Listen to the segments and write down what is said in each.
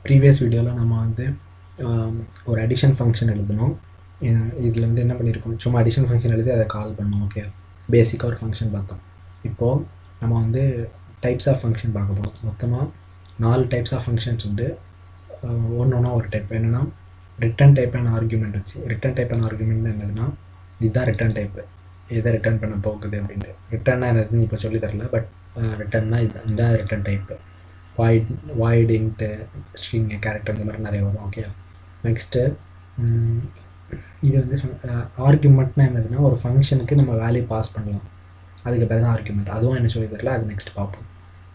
Previous வீடியோவில் நம்ம வந்து ஒரு அடிஷன் ஃபங்க்ஷன் எழுதணும். இதில் வந்து என்ன பண்ணியிருக்கோம், சும்மா அடிஷன் ஃபங்க்ஷன் எழுதி அதை கால் பண்ணோம். ஓகே, பேசிக்காக ஒரு ஃபங்க்ஷன் பார்த்தோம். இப்போது நம்ம வந்து டைப்ஸ் ஆஃப் ஃபங்க்ஷன் பார்க்க போகிறோம். மொத்தமாக 4 டைப்ஸ் ஆஃப் ஃபங்க்ஷன்ஸ் உண்டு. ஒன்று ஒன்றா ஒரு டைப் என்னென்னா ரிட்டன் டைப் அண்ட் ஆர்குமெண்ட் வச்சு. ரிட்டன் டைப் அண்ட் ஆர்குமெண்ட் என்னதுன்னா இதுதான் ரிட்டன் டைப்பு, எதை ரிட்டர்ன் பண்ண போகுது அப்படின்ட்டு. ரிட்டர்னா என்னதுன்னு இப்போ சொல்லி தரல, பட் ரிட்டன்னா இதுதான் return type. Void int string character இந்த மாதிரி நிறைய வரும். ஓகே, நெக்ஸ்ட்டு இது வந்து ஆர்குமெண்ட்னா என்னதுன்னா ஒரு ஃபங்க்ஷனுக்கு நம்ம வேல்யூ பாஸ் பண்ணலாம், அதுக்கு பேர் தான் ஆர்குமெண்ட். அதுவும் என்ன சொல்லி தரல, அது நெக்ஸ்ட் பார்ப்போம்.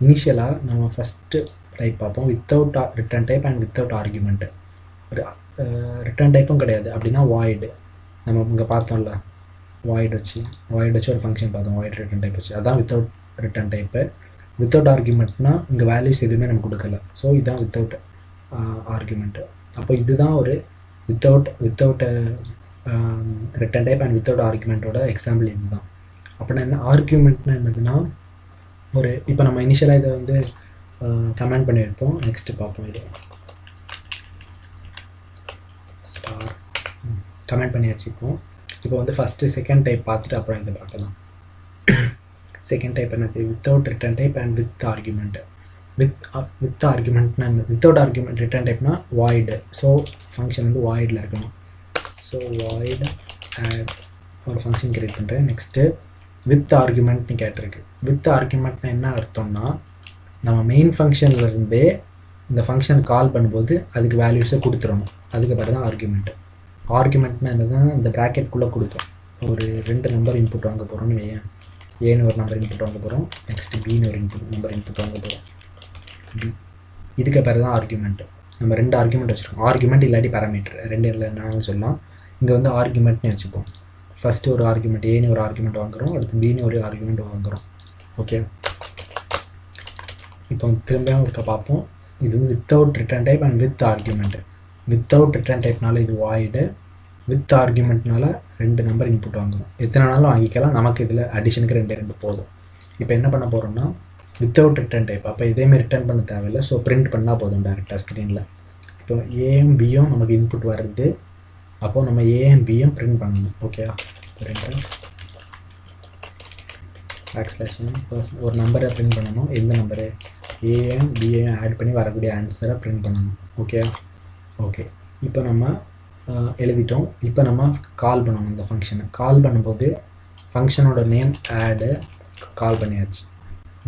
இனிஷியலாக நம்ம ஃபஸ்ட்டு டைப் பார்ப்போம், without return type and without argument. Return டைப்பும் கிடையாது அப்படின்னா வாய்டு. நம்ம இங்கே பார்த்தோம்ல, வாய்டு வச்சு ஒரு ஃபங்க்ஷன் பார்த்தோம், வாய்டு ரிட்டன் டைப் வச்சு. அதுதான் வித்தவுட் ரிட்டன் டைப்பு. வித்தவுட் ஆர்குமெண்ட்னா இங்கே வேல்யூஸ் எதுவுமே நம்ம கொடுக்கல, ஸோ இதுதான் வித்தவுட் ஆர்குமெண்ட்டு. அப்போ இதுதான் ஒரு without return type and without ஆர்குமெண்ட்டோட எக்ஸாம்பிள் இது தான். அப்படின்னா என்ன ஆர்குமெண்ட்னா என்னதுன்னா ஒரு இப்போ நம்ம இனிஷியலாக இதை வந்து கமெண்ட் பண்ணி வைப்போம். நெக்ஸ்ட்டு பார்ப்போம், இது ஸ்டார் கமெண்ட் பண்ணி வச்சுப்போம். இப்போ வந்து ஃபஸ்ட்டு செகண்ட் டைப் பார்த்துட்டு அப்புறம் இதை பார்க்கலாம். செகண்ட் டைப் என்னது, without return type and with argument. With ஆர்குமெண்ட்னா என்ன, வித்தவுட் ஆர்குமெண்ட் ரிட்டன் டைப்னா வாய்டு. ஸோ ஃபங்க்ஷன் வந்து வாய்டில் இருக்கணும். ஸோ வாய்டு ஆட் ஒரு ஃபங்க்ஷன் கிரியேட் பண்ணுறேன். நெக்ஸ்ட்டு வித் ஆர்குமெண்ட்னு கேட்டிருக்கு. வித் ஆர்குமெண்ட்னா என்ன அர்த்தம்னா நம்ம மெயின் ஃபங்க்ஷன்லேருந்தே இந்த ஃபங்க்ஷன் கால் பண்ணும்போது அதுக்கு வேல்யூஸை கொடுத்துடணும், அதுக்கு பேர் தான் ஆர்குமெண்ட். ஆர்குமெண்ட்னா என்னதுன்னா இந்த ப்ராக்கெட்குள்ளே கொடுப்போம். ஒரு 2 நம்பர் இன்புட் வாங்க போகிறோம்னு வையேன். ஏன்னு ஒரு நம்பர் இன்புட் வாங்க போகிறோம், நெக்ஸ்ட்டு பின்னு ஒரு நம்பர் இன்புட் வாங்க போகிறோம். இதுக்கு பேர் தான் ஆர்குமெண்ட். நம்ம 2 ஆர்குமெண்ட் வச்சுருக்கோம். ஆர்குமெண்ட் இல்லாட்டி பேராமீட்டர் 2 இல்லைனாலும் சொல்லலாம். இங்கே வந்து ஆர்குமெண்ட்னு வச்சுப்போம். ஃபஸ்ட்டு ஒரு ஆர்குமெண்ட் ஏன்னு ஒரு ஆர்குமெண்ட் வாங்குகிறோம், அடுத்து பின்னு ஒரு ஆர்குமெண்ட் வாங்குகிறோம். ஓகே, இப்போ திரும்பியும் இருக்க பார்ப்போம். இது வந்து without return type and with argument. Without return டைப்னால இது வாய்டு, வித் ஆர்குமெண்ட்னால 2 நம்பர் இன்புட் வாங்குகிறோம். எத்தனை நாளும் வாங்கிக்கலாம், நமக்கு இதில் அடிஷனுக்கு 2 போதும். இப்போ என்ன பண்ண போகிறோம்னா வித்தவுட் ரிட்டன் டைப், அப்போ இதேமாதிரி ரிட்டர்ன் பண்ண தேவையில்லை. ஸோ பிரிண்ட் பண்ணால் போதும் டேரெக்டாக ஸ்க்ரீனில். இப்போ ஏயும் பியும் நமக்கு இன்புட் வருது, அப்போது நம்ம ஏயும் பியும் பிரிண்ட் பண்ணணும். ஓகே, பிரிண்ட் \n ஒரு நம்பரை பிரிண்ட் பண்ணணும். எந்த நம்பரு, ஏயும் பியையும் ஆட் பண்ணி வரக்கூடிய ஆன்சரை பிரிண்ட் பண்ணணும். ஓகே, இப்போ நம்ம எழுதிட்டோம். இப்போ நம்ம கால் பண்ணணும் இந்த ஃபங்க்ஷனை. கால் பண்ணும்போது ஃபங்க்ஷனோட நேம் ஆடு கால் பண்ணியாச்சு.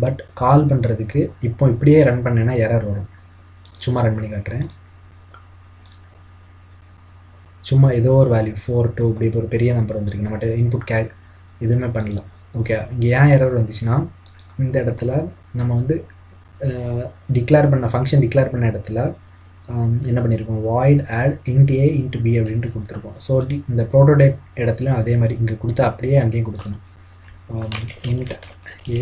பட் கால் பண்ணுறதுக்கு இப்போ இப்படியே ரன் பண்ணேன்னா எரர் வரும். சும்மா ரன் பண்ணி காட்டுறேன். சும்மா ஏதோ ஒரு வேல்யூ 4 2 இப்படி ஒரு பெரிய நம்பர் வந்துருக்கு, நம்மகிட்ட இன்புட் எதுவுமே பண்ணல. ஓகே, இங்கே ஏன் எரர் வந்துச்சுன்னா இந்த இடத்துல நம்ம வந்து ஃபங்க்ஷன் டிக்ளேர் பண்ண இடத்துல என்ன பண்ணியிருக்கோம், வாய்ட் ஆட் இன்ட் ஏ இன்ட் பி அப்படின்ட்டு கொடுத்துருக்கோம். ஸோ இந்த ப்ரோட்டோடைப் இடத்துலையும் அதே மாதிரி இங்கே கொடுத்தா அப்படியே அங்கேயும் கொடுக்கணும். இன்ட் ஏ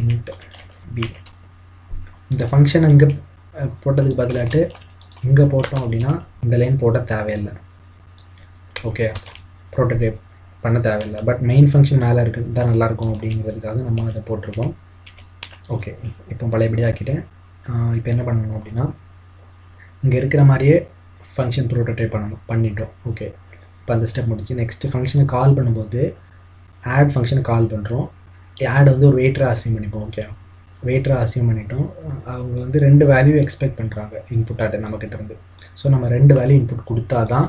இன்ட் பி. இந்த ஃபங்க்ஷன் இங்கே போட்டதுக்கு பதிலாட்டு இங்கே போட்டோம் அப்படின்னா இந்த லைன் போட தேவையில்லை. ஓகே, ப்ரோட்டோடைப் பண்ண தேவையில்லை. பட் மெயின் ஃபங்க்ஷன் மேலே இருக்குது தான் நல்லாயிருக்கும் அப்படிங்கிறதுக்காக நம்ம அதை போட்டிருக்கோம். ஓகே, இப்போ பழையபடி ஆக்கிட்டேன். இப்போ என்ன பண்ணணும் அப்படின்னா இங்கே இருக்கிற மாதிரியே ஃபங்க்ஷன் ப்ரோட்டோடைப் பண்ணிட்டோம். ஓகே, இப்போ அந்த ஸ்டெப் முடிச்சு நெக்ஸ்ட்டு ஃபங்க்ஷனை கால் பண்ணும்போது ஆட் ஃபங்க்ஷனை கால் பண்ணுறோம். ஆட் வந்து ஒரு வெயிட்டரை அசியூம் பண்ணிப்போம். ஓகே, வெயிட்டரை அசியூம் பண்ணிட்டோம். அவங்க வந்து 2 வேல்யூ எக்ஸ்பெக்ட் பண்ணுறாங்க இன்புட் ஆட் நம்மக்கிட்ட இருந்து. ஸோ நம்ம 2 வேல்யூ இன்புட் கொடுத்தா தான்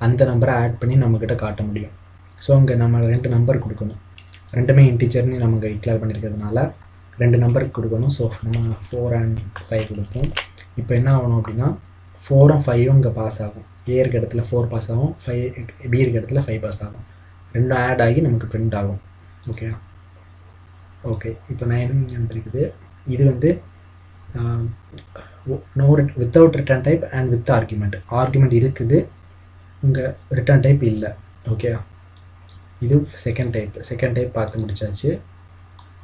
அந்த நம்பரை ஆட் பண்ணி நம்மக்கிட்ட காட்ட முடியும். ஸோ அங்கே நம்ம 2 நம்பர் கொடுக்கணும். 2மே இன்டீஜர்னு நமக்கு டிக்ளேர் பண்ணியிருக்கிறதுனால 2 நம்பருக்கு கொடுக்கணும். ஸோ நம்ம 4 and 5 கொடுப்போம். இப்போ என்ன ஆகணும் அப்படின்னா 4ம் 5ம் இங்கே பாஸ் ஆகும். ஏ இருக்க இடத்துல 4 பாஸ் ஆகும், 5 பி இருக்க இடத்துல 5 பாஸ் ஆகும். 2 ஆட் ஆகி நமக்கு பிரிண்ட் ஆகும். ஓகே, இப்போ 9 வந்துருக்குது. இது வந்து without return type and with argument இருக்குது, இங்கே ரிட்டன் டைப் இல்லை. ஓகே, இது செகண்ட் டைப் பார்த்து முடிச்சாச்சு.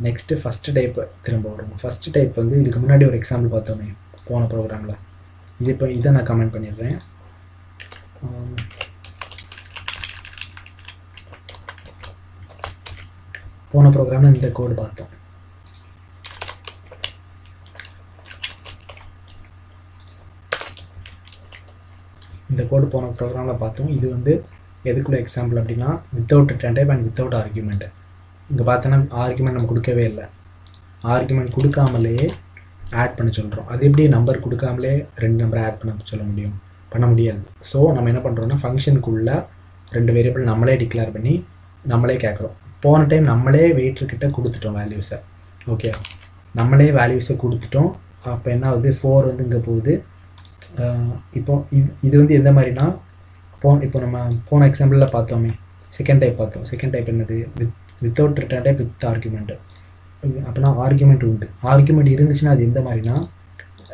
நெக்ஸ்ட்டு ஃபஸ்ட்டு டைப் திரும்ப வரும். ஃபஸ்ட்டு டைப் வந்து இதுக்கு முன்னாடி ஒரு எக்ஸாம்பிள் பார்த்தோமே போன ப்ரோக்ராமில். இதை நான் கமெண்ட் பண்ணிடுறேன். போன ப்ரோக்ராமில் இந்த கோடு பார்த்தோம். இந்த கோடு போன ப்ரோக்ராமில் பார்த்தோம். இது வந்து எதுக்குள்ள எக்ஸாம்பிள் அப்படின்னா without return type and without argument. இங்கே பார்த்தோன்னா ஆர்குமெண்ட் நம்ம கொடுக்கவே இல்லை, ஆர்குமெண்ட் கொடுக்காமலே ஆட் பண்ண சொல்கிறோம். அது எப்படி நம்பர் கொடுக்காமலே 2 நம்பரை ஆட் பண்ண சொல்ல முடியும்? பண்ண முடியாது. ஸோ நம்ம என்ன பண்ணுறோன்னா ஃபங்க்ஷனுக்குள்ளே 2 வேரியபிள் நம்மளே டிக்ளேர் பண்ணி நம்மளே கேட்குறோம். போன டைம் நம்மளே வெயிட்டர்கிட்ட கொடுத்துட்டோம் வேல்யூஸை. ஓகே, நம்மளே வேல்யூஸை கொடுத்துட்டோம். அப்போ என்ன ஆகுது, 4 வந்து இங்கே போகுது. இப்போ இது வந்து எந்த மாதிரினா இப்போ நம்ம போன எக்ஸாம்பிளில் பார்த்தோமே செகண்ட் டைப் பார்த்தோம். செகண்ட் டைப் என்னது, without return type with argument. அப்படின்னா ஆர்குமெண்ட் உண்டு. ஆர்குமெண்ட் இருந்துச்சுன்னா அது எந்த மாதிரினா,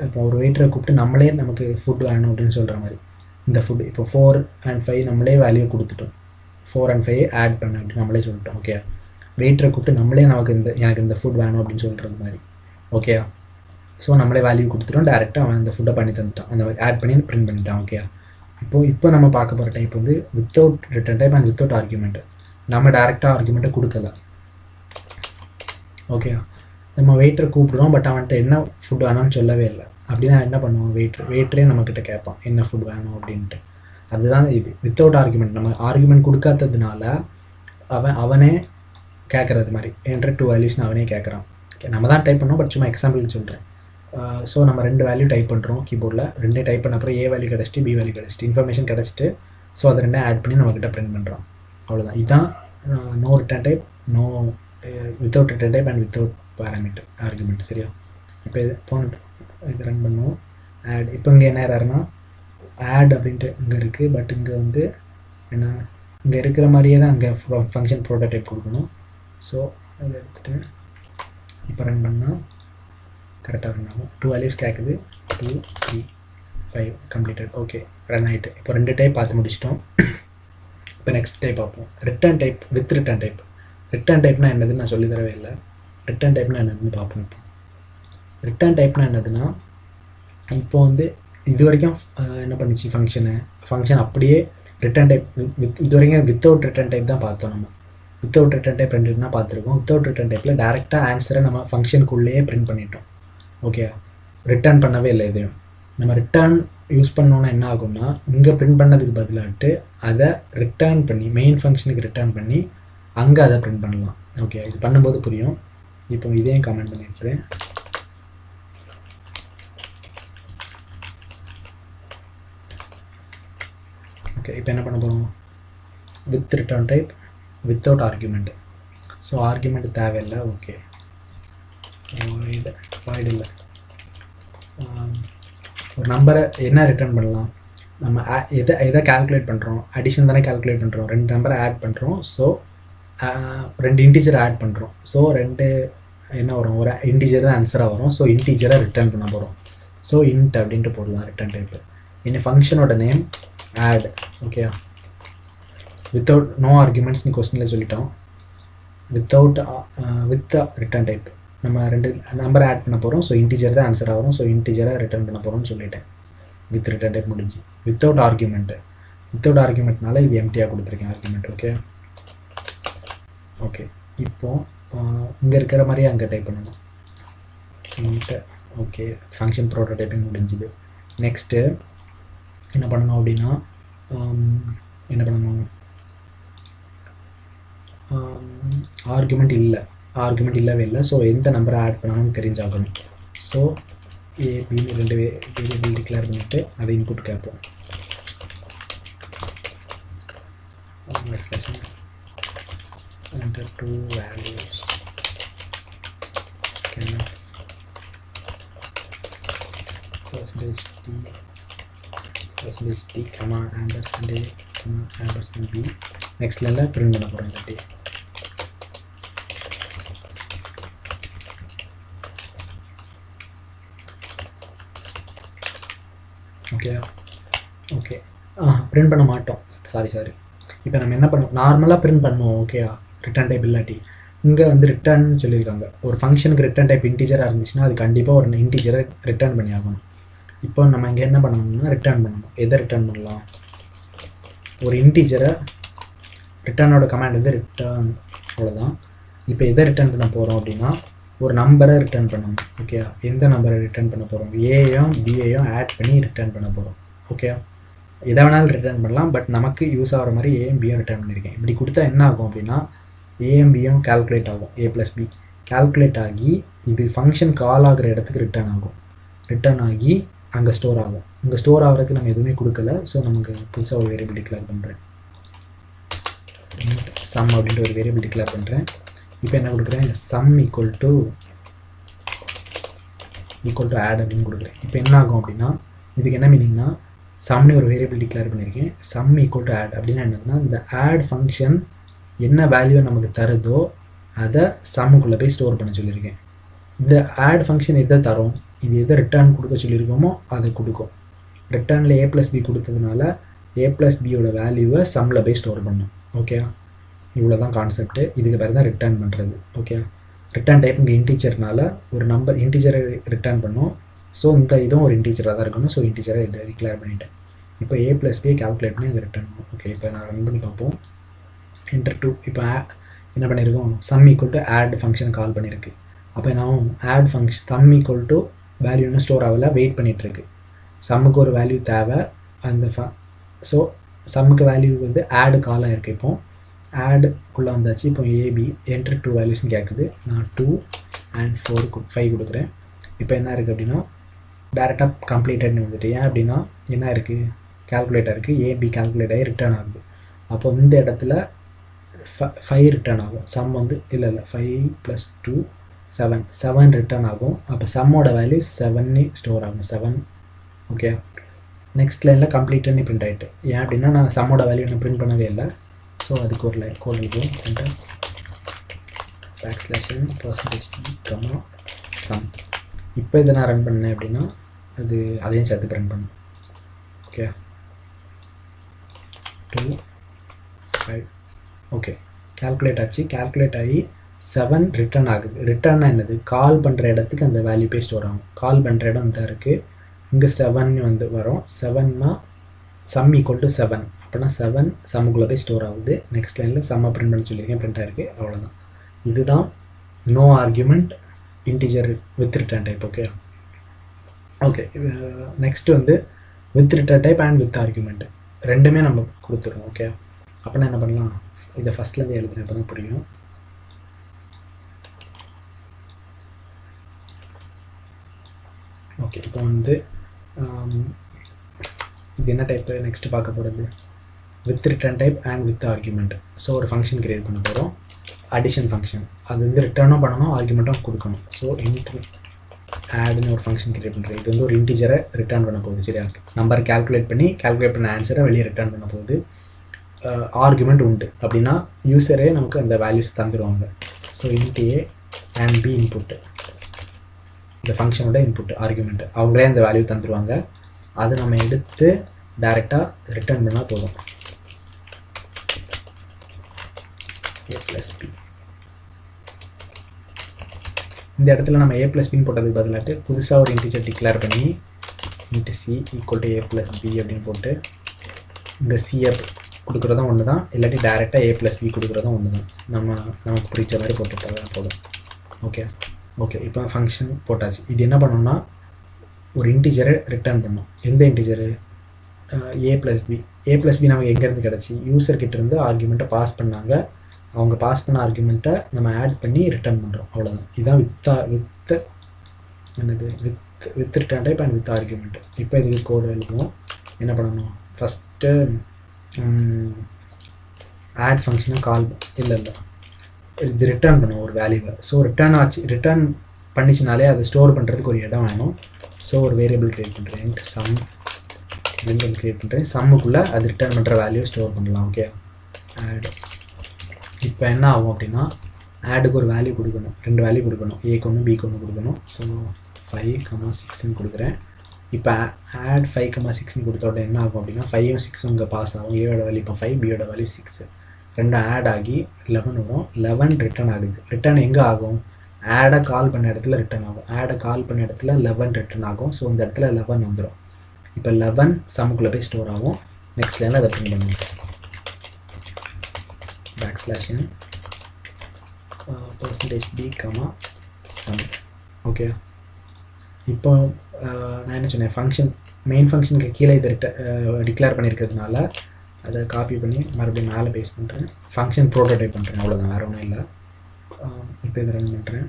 இப்போ ஒரு வெயிட்டரை கூப்பிட்டு நம்மளே நமக்கு ஃபுட் வேணும் அப்படின்னு சொல்கிற மாதிரி. இந்த ஃபுட் இப்போ 4 and 5 நம்மளே வேல்யூ கொடுத்துட்டோம். 4 and 5 ஆட் பண்ண அப்படின்னு நம்மளே சொல்லிட்டோம். ஓகே, வெயிட்டரை கூப்பிட்டு நம்மளே எனக்கு இந்த ஃபுட் வேணும் அப்படின்னு சொல்கிறது மாதிரி. ஓகே, ஸோ நம்மளே வேல்யூ கொடுத்துட்டோம். டேரெக்டாக அவன் அந்த ஃபுட்டை பண்ணி தந்துட்டான், அந்த மாதிரி ஆட் பண்ணி பிரிண்ட் பண்ணிட்டான். ஓகே, இப்போ நம்ம பார்க்க போகிற டைப் வந்து without return type and without argument. நம்ம டேரெக்டாக ஆர்குமெண்ட்டை கொடுக்கல. ஓகே, நம்ம வெயிட்டரை கூப்பிடுறோம், பட் அவன்கிட்ட என்ன ஃபுட் வேணும்னு சொல்லவே இல்லை. அப்படின்னா என்ன பண்ணுவோம், வெயிட்டரே நம்மக்கிட்ட கேட்பான் என்ன ஃபுட் வேணும் அப்படின்ட்டு. அதுதான் இது வித்தவுட் ஆர்குமெண்ட். நம்ம ஆர்குமெண்ட் கொடுக்காததுனால அவனே கேட்குறது மாதிரி என்ட்ரு 2 வேல்யூஸ்னு அவனே கேட்குறான். நம்ம தான் டைப் பண்ணோம், பட் சும்மா எக்ஸாம்பிளுக்கு சொல்கிறேன். ஸோ நம்ம 2 வேல்யூ டைப் பண்ணுறோம் கீபோர்டில். 2 டைப் பண்ண அப்புறம் ஏ வேல்யூ கிடச்சிட்டு பி வேல்யூ கிடச்சிட்டு இன்ஃபர்மேஷன் கிடச்சிட்டு ஸோ அதை 2 ஆட் பண்ணி நம்மக்கிட்ட பிரிண்ட் பண்ணுறோம். அவ்வளோதான். இதுதான் no return type, no without return type and without parameter argument. சரியா? இப்போ இது ரன் பண்ணுவோம். ஆட். இப்போ இங்கே என்ன ஏறாருன்னா ஆட் அப்படின்ட்டு இங்கே இருக்குது, பட் இங்கே வந்து என்ன இங்கே இருக்கிற மாதிரியே தான் அங்கே ஃபங்க்ஷன் ப்ரோட்டோடைப் கொடுக்கணும். ஸோ அதை எடுத்துகிட்டு இப்போ ரன் பண்ணால் கரெக்டாக ரன் ஆகும். 2 வேல்யூஸ் கேட்குது. 2 3 5 கம்ப்ளீட்டட். ஓகே, ரன் ஆகிட்டு. இப்போ 2 டைப் பார்த்து முடிச்சிட்டோம். இப்போ நெக்ஸ்ட் டைப் பார்ப்போம். Return type with return type. Return டைப்னா என்னதுன்னு நான் சொல்லி தரவே இல்லை. ரிட்டர்ன் டைப்னா என்னதுன்னு பார்ப்போம். இப்போ ரிட்டர்ன் டைப்னா என்னதுன்னா, இப்போ வந்து இது வரைக்கும் என்ன பண்ணிச்சு ஃபங்க்ஷன் அப்படியே ரிட்டர்ன் டைப் இது வரைக்கும் வித்தவுட் ரிட்டர்ன் டைப் தான் பார்த்தோம். நம்ம வித்தவுட் ரிட்டர்ன் டைப் 2 தான் பார்த்துருக்கோம். வித்தவுட் ரிட்டர்ன் டைப்பில் டேரெக்டாக ஆன்சரை நம்ம ஃபங்க்ஷனுக்குள்ளேயே பிரிண்ட் பண்ணிட்டோம். ஓகே, ரிட்டர்ன் பண்ணவே இல்லை எதையும். நம்ம ரிட்டர்ன் யூஸ் பண்ணோன்னா என்ன ஆகும்னா, இங்கே பிரிண்ட் பண்ணதுக்கு பதிலாகிட்டு அதை ரிட்டர்ன் பண்ணி மெயின் ஃபங்க்ஷனுக்கு ரிட்டர்ன் பண்ணி அங்கே அதை பிரிண்ட் பண்ணலாம். ஓகே, இது பண்ணும்போது புரியும். இப்போ இதையும் கமெண்ட் பண்ணிட்டு ஓகே, இப்போ என்ன பண்ண போகிறோம், with return type without argument. So argument தேவையில்லை. ஓகே, வாய்டு இல்லை. ஒரு நம்பரை என்ன ரிட்டர்ன் பண்ணலாம், நம்ம எதை கால்குலேட் பண்ணுறோம், அடிஷன் தானே கால்குலேட் பண்ணுறோம். 2 நம்பரை ஆட் பண்ணுறோம். ஸோ 2 இன்டீஜரை ஆட் பண்ணுறோம். ஸோ 2 என்ன வரும், ஒரு இன்டீஜர் தான் ஆன்சராக வரும். ஸோ இன்டீஜரை ரிட்டர்ன் பண்ண போகிறோம். ஸோ இன்ட் அப்படின்ட்டு போடலாம் ரிட்டர்ன் டைப்பு. இன்னும் ஃபங்க்ஷனோட name add. Okay, without no ஆர்குமெண்ட்ஸ்னு கொஸ்டினில் சொல்லிட்டோம். வித் ரிட்டர்ன் டைப் நம்ம 2 நம்பரை ஆட் பண்ண போகிறோம். ஸோ இன்டீஜர் தான் ஆன்சர் ஆகும். ஸோ இன்டீஜரை ரிட்டர்ன் பண்ண போகிறோம்னு சொல்லிட்டேன். வித் ரிட்டர்ன் டைப் முடிஞ்சு. வித்தவுட் ஆர்குமெண்ட்னால இது எம்டியாக கொடுத்துருக்கேன் ஆர்குமெண்ட். ஓகே ஓகே, இப்போது இங்கே இருக்கிற மாதிரியே அங்கே டைப் பண்ணணும். ஓகே, ஃபங்க்ஷன் ப்ரோட்டோடைப்பிங் முடிஞ்சுது. நெக்ஸ்ட்டு என்ன பண்ணணும் அப்படின்னா, என்ன பண்ணணும், ஆர்குமெண்ட் இல்லவே இல்லை. ஸோ எந்த நம்பரை ஆட் பண்ணணும்னு தெரிஞ்சாகணும். ஸோ ஏபின்னு 2 வேரியபிள் டிக்ளேர் பண்ணிவிட்டு அதை இன்புட் கேட்போம். enter 2 values scanf %t comma ampersand a comma ampersand b. Next லைனில் பிரிண்ட் பண்ண போகிறோம் இல்லாட்டி. ஓகே ஓகே பிரிண்ட் பண்ண மாட்டோம். சாரி இப்போ நம்ம என்ன பண்ணுவோம், நார்மலாக பிரிண்ட் பண்ணுவோம். ஓகே, ரிட்டர்ன் டைப் இல்லாட்டி இங்கே வந்து ரிட்டர்ன் சொல்லியிருக்காங்க. ஒரு ஃபங்க்ஷனுக்கு ரிட்டர்ன் டைப் இன்டீஜராக இருந்துச்சுன்னா அது கண்டிப்பாக ஒரு இன்டீஜரை ரிட்டர்ன் பண்ணி ஆகணும். இப்போ நம்ம இங்கே என்ன பண்ணணும்னா ரிட்டர்ன் பண்ணணும். எதை ரிட்டர்ன் பண்ணலாம், ஒரு இன்டீஜரை ரிட்டர்னோட கமாண்ட் வந்து ரிட்டர்ன். அவ்வளோதான். இப்போ எதை ரிட்டர்ன் பண்ண போகிறோம் அப்படின்னா ஒரு நம்பரை ரிட்டர்ன் பண்ணணும். ஓகே, எந்த நம்பரை ரிட்டர்ன் பண்ண போகிறோம், ஏயும் பியையும் ஆட் பண்ணி ரிட்டர்ன் பண்ண போகிறோம். ஓகே, எதை வேணாலும் ரிட்டர்ன் பண்ணலாம், பட் நமக்கு யூஸ் ஆகிற மாதிரி ஏஎம் பியும் ரிட்டர்ன் பண்ணியிருக்கேன். இப்படி கொடுத்தா என்ன ஆகும் அப்படின்னா ஏஎம் பியும் கால்குலேட் ஆகும், ஏ ப்ளஸ் பி கால்குலேட் ஆகி இது ஃபங்க்ஷன் கால் ஆகிற இடத்துக்கு ரிட்டர்ன் ஆகும். ரிட்டர்ன் ஆகி அங்கே ஸ்டோர் ஆகும். இங்கே ஸ்டோர் ஆகிறதுக்கு நம்ம எதுவுமே கொடுக்கல. ஸோ நமக்கு புதுசாக ஒரு வேரியபிள் டிக்ளேர் பண்ணுறேன், சம் அப்படின்ட்டு ஒரு வேரியபிள் டிக்ளேர் பண்ணுறேன். இப்போ என்ன கொடுக்குறேன், சம் ஈக்குவல் டு ஆட் அப்படின்னு கொடுக்குறேன். இப்போ என்ன ஆகும் அப்படின்னா இதுக்கு என்ன மீனிங்னா சம்னு ஒரு வேரியபிள் டிக்ளேர் பண்ணியிருக்கேன், சம் ஈக்குவல் டு ஆட் அப்படின்னா என்னதுன்னா இந்த ஆட் ஃபங்க்ஷன் என்ன வேல்யூ நமக்கு தருதோ அதை சம்முக்குள்ளே போய் ஸ்டோர் பண்ண சொல்லியிருக்கேன். இந்த ஆட் ஃபங்க்ஷன் எதை தரும், இது எதை ரிட்டர்ன் கொடுக்க சொல்லியிருக்கோமோ அதை கொடுக்கும். ரிட்டர்னில் ஏ ப்ளஸ் பி கொடுத்ததுனால ஏ ப்ளஸ் பியோட வேல்யூவை சம்மில் போய் ஸ்டோர் பண்ணும். ஓகே, இவ்வளோ தான் கான்செப்ட்டு. இதுக்கு பேர் தான் ரிட்டர்ன் பண்ணுறது. ஓகே, ரிட்டர்ன் டைப் இங்கே இன்டீஜர்னால ஒரு நம்பர் இன்டீஜரை ரிட்டர்ன் பண்ணும். ஸோ இந்த இதுவும் ஒரு இன்டீஜராக தான் இருக்கணும். ஸோ இன்டீஜரை டிக்ளேர் பண்ணிட்டேன். இப்போ ஏ ப்ளஸ் பியை கால்குலேட் பண்ணி அதை ரிட்டர்ன் பண்ணும். ஓகே, இப்போ நான் ரன் பண்ணி பார்ப்போம். என்டர் 2. இப்போ என்ன பண்ணியிருக்கோம், சம் ஈக்குவல் டு ஆட் ஃபங்க்ஷனை கால் பண்ணியிருக்கு. அப்போ நான் add function sum equal to value இன்னும் ஸ்டோர் ஆகலை, வெயிட் பண்ணிகிட்ருக்கு. சம்முக்கு ஒரு வேல்யூ தேவை, அந்த ஸோ சம்முக்கு வேல்யூ வந்து ஆடு காலாக இருக்குது. இப்போ ஆடுக்குள்ளே வந்தாச்சு. இப்போ ஏபி என்ட்ரு 2 வேல்யூஸ்னு கேட்குது. நான் 2 and 4 5 கொடுக்குறேன். இப்போ என்ன இருக்குது அப்படின்னா டேரெக்டாக கம்ப்ளீட்டட்னு வந்துட்டு, ஏன் அப்படின்னா என்ன இருக்குது, கால்குலேட்டாக இருக்குது, ஏபி கால்குலேட் ஆகி ரிட்டர்ன் ஆகுது. அப்போ இந்த இடத்துல 5 ரிட்டர்ன் ஆகும். சம் வந்து இல்லை 5 + 2 7 ரிட்டர்ன் ஆகும். அப்போ சம்மோட வேல்யூ 7 ஸ்டோர் ஆகும், 7. ஓகே, நெக்ஸ்ட் லைனில் கம்ப்ளீட்னு பிரிண்ட் ஆகிட்டு. ஏன் அப்படின்னா நான் சம்மோட வேல்யூ இன்னும் பிரிண்ட் பண்ணவே இல்லை. ஸோ அதுக்கு ஒரு லைன் கோட் இருக்கும், பிரிண்ட் \n %d, sum. இப்போ இதை நான் ரன் பண்ணேன் அப்படின்னா அது அதையும் சேர்த்து பிரிண்ட் பண்ணும். ஓகே, 2 5. ஓகே, கால்குலேட் ஆச்சு. கால்குலேட் ஆகி 7 ரிட்டர்ன் ஆகுது. ரிட்டர்னா என்னது, கால் பண்ணுற இடத்துக்கு அந்த வேல்யூ போய் ஸ்டோர் ஆகும். கால் பண்ணுற இடம் தான் இருக்குது. இங்கே 7 வந்து வரும். 7னா சம் ஈக்குவல் டு 7 அப்படின்னா 7 சம்முக்குள்ளே போய் ஸ்டோர் ஆகுது. நெக்ஸ்ட் லைனில் சம்மை பிரிண்ட் பண்ணி சொல்லியிருக்கேன், பிரிண்ட் ஆகிருக்கு. அவ்வளோதான். இதுதான் no argument integer with return type. Okay okay next வந்து with return type and with argument ரெண்டுமே நம்ம கொடுத்துருவோம். ஓகே, அப்படின்னா என்ன பண்ணலாம், இதை ஃபஸ்ட்லேருந்து எழுதுறேன், அப்போ தான் புரியும். ஓகே, இப்போ வந்து இது என்ன டைப்பு நெக்ஸ்ட்டு பார்க்க போகிறது, with return type and with argument. So ஒரு ஃபங்க்ஷன் கிரியேட் பண்ண போகிறோம், அடிஷன் ஃபங்க்ஷன். அது வந்து ரிட்டர்னும் பண்ணணும், ஆர்குமெண்ட்டும் கொடுக்கணும். ஸோ ஆட்னு ஒரு ஃபங்க்ஷன் கிரியேட் பண்ணுறேன். இது வந்து ஒரு இன்டிஜரை ரிட்டர்ன் பண்ண போகுது. சரியா, நம்பர் கால்குலேட் பண்ண ஆன்சரை வெளியே ரிட்டர்ன் பண்ண போகுது. ஆர்குமெண்ட் உண்டு அப்படின்னா யூஸரே நமக்கு அந்த வேல்யூஸ் தந்துடுவாங்க. So int a and b input, இந்த ஃபங்க்ஷனோட இன்புட் ஆர்குமெண்ட் அவங்களே அந்த வேல்யூ தந்துடுவாங்க. அதை நம்ம எடுத்து டைரெக்டாக ரிட்டர்ன் பண்ணால் போதும். a + b. இந்த இடத்துல நம்ம a + bன்னு போட்டதுக்கு பதிலாட்டு புதுசாக ஒரு இன்டிஜர் டிக்ளேர் பண்ணி int c = a + b அப்படின்னு போட்டு இங்கே c கொடுக்குறதும் ஒன்று தான், இல்லாட்டி டேரெக்டாக a + b கொடுக்குறதும் ஒன்று தான். நமக்கு பிடிச்ச மாதிரி போட்டுட்டாங்க போதும். ஓகே ஓகே, இப்போ ஃபங்க்ஷன் போட்டாச்சு. இது என்ன பண்ணணும்னா ஒரு இன்டிஜரை ரிட்டர்ன் பண்ணணும். எந்த இன்டிஜரு, a + b. a + b நமக்கு எங்கேருந்து கிடச்சி, யூசர்கிட்டேருந்து ஆர்குமெண்ட்டை பாஸ் பண்ணாங்க. அவங்க பாஸ் பண்ண ஆர்குமெண்ட்டை நம்ம ஆட் பண்ணி ரிட்டர்ன் பண்ணுறோம். அவ்வளோதான். இதுதான் with return type and with argument. இப்போ இதுக்கு கோடு எழுதுவோம். என்ன பண்ணணும், ஃபஸ்ட்டு ஆட் ஃபங்க்ஷனை கால் இல்லை இது ரிட்டர்ன் பண்ணும் ஒரு வேல்யூவை. ஸோ ரிட்டர்ன் ஆச்சு, ரிட்டர்ன் பண்ணிச்சுனாலே அதை ஸ்டோர் பண்ணுறதுக்கு ஒரு இடம் வேணும். ஸோ ஒரு வேரியபிள் க்ரியேட் பண்ணுறேன், சம் வேரியபிள் க்ரியேட் பண்ணுறேன். சம்முக்குள்ளே அது ரிட்டர்ன் பண்ணுற வேல்யூ ஸ்டோர் பண்ணலாம். Okay, add. இப்போ என்ன ஆகும் அப்படின்னா ஆடுக்கு ஒரு வேல்யூ கொடுக்கணும், 2 வேல்யூ கொடுக்கணும், ஏக்கு ஒன்று பிக்கு ஒன்று கொடுக்கணும். ஸோ 5, 6ன்னு கொடுக்குறேன். இப்போ ஆட் 5, 6ன்னு கொடுத்தோட என்ன ஆகும் அப்படின்னா 5ம் 6ம் இங்கே பாஸ் ஆகும். ஏயோட வேல்யூ இப்போ 5, பியோட வேல்யூ 6, ரெண்டும் ஆட் ஆகி 11 வரும். 11 ரிட்டர்ன் ஆகுது. ரிட்டர்ன் எங்கே ஆகும், ஆடை கால் பண்ண இடத்துல ரிட்டர்ன் ஆகும். ஆடை கால் பண்ண இடத்துல 11 ரிட்டர்ன் ஆகும். ஸோ இந்த இடத்துல 11 வந்துடும். இப்போ 11 சம்முக்குள்ளே போய் ஸ்டோர் ஆகும். நெக்ஸ்ட் லைனில் அதை பிரிண்ட் பண்ணுவோம், \n %d, sum. ஓகே, இப்போ நான் என்ன சொன்னேன், ஃபங்க்ஷன் மெயின் ஃபங்க்ஷனுக்கு கீழே இது டிக்ளேர் பண்ணியிருக்கிறதுனால அதை காப்பி பண்ணி மறுபடியும் மேலே பேஸ்ட் பண்ணுறேன். ஃபங்க்ஷன் ப்ரோட்டோடைப் பண்ணுறேன், அவ்வளோதான், வேறு ஒன்றும் இல்லை. இப்போ இதை ரன் பண்ணுறேன்.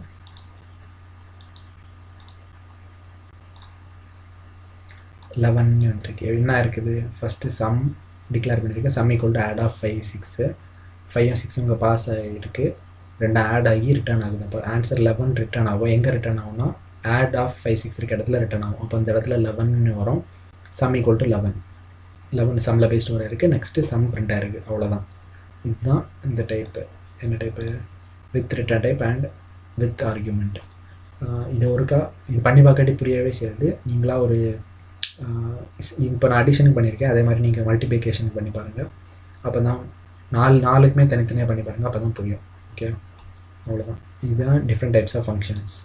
11 வந்துருக்கு. என்ன இருக்குது, ஃபஸ்ட்டு சம் டிக்ளேர் பண்ணியிருக்கேன். Sum equal to add of 5 6 5 6 இங்கே பாஸ் ஆகிருக்கு, 2 ஆட் ஆகி ரிட்டர்ன் ஆகுது. அப்போ ஆன்சர் 11 ரிட்டர்ன் ஆகும். எங்கே ரிட்டர்ன் ஆகும்னா ஆட் ஆஃப் 5 6 இருக்க இடத்துல ரிட்டர்ன் ஆகும். அப்போ அந்த இடத்துல 11 வரும். சம் ஈக்குவல் டு 11 சம்மில் பேஸ்ட் வர இருக்குது. நெக்ஸ்ட்டு சம் பிரிண்ட் ஆகிருக்கு, அவ்வளோதான். இதுதான் இந்த டைப்பு. என்ன type, with return type and with argument. இது இது பண்ணி பார்க்காட்டி புரியவே செய்யுது. நீங்களாக ஒரு இப்போ நான் அடிஷனுக்கு பண்ணியிருக்கேன், அதே மாதிரி நீங்கள் மல்டிப்ளிகேஷனுக்கு பண்ணி பாருங்கள். அப்போ தான் நாலுக்குமே தனித்தனியாக பண்ணி பாருங்கள், அப்போ தான் புரியும். ஓகே, அவ்வளோதான். இதுதான் டிஃப்ரெண்ட் டைப்ஸ் ஆஃப் ஃபங்க்ஷன்ஸ்.